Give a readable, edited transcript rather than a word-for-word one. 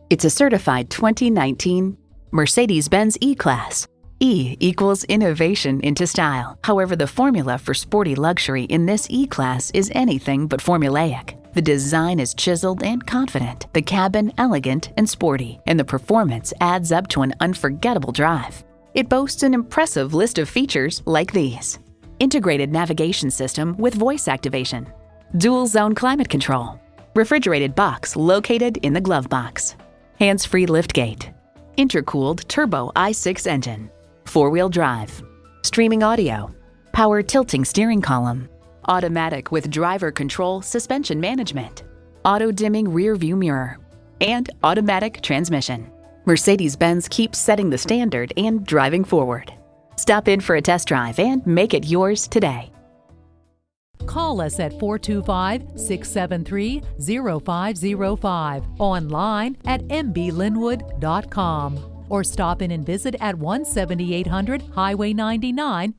It's a certified 2019 Mercedes-Benz E-Class. E equals innovation into style. However, the formula for sporty luxury in this E-Class is anything but formulaic. The design is chiseled and confident, the cabin elegant and sporty, and the performance adds up to an unforgettable drive. It boasts an impressive list of features like these: integrated navigation system with voice activation, dual zone climate control, refrigerated box located in the glove box, hands-free liftgate, intercooled turbo i6 engine, four-wheel drive, streaming audio, power tilting steering column, automatic with driver control suspension management, auto-dimming rear-view mirror, and automatic transmission. Mercedes-Benz keeps setting the standard and driving forward. Stop in for a test drive and make it yours today. Call us at 425-673-0505, online at mblynnwood.com, or stop in and visit at 17800 Highway 99,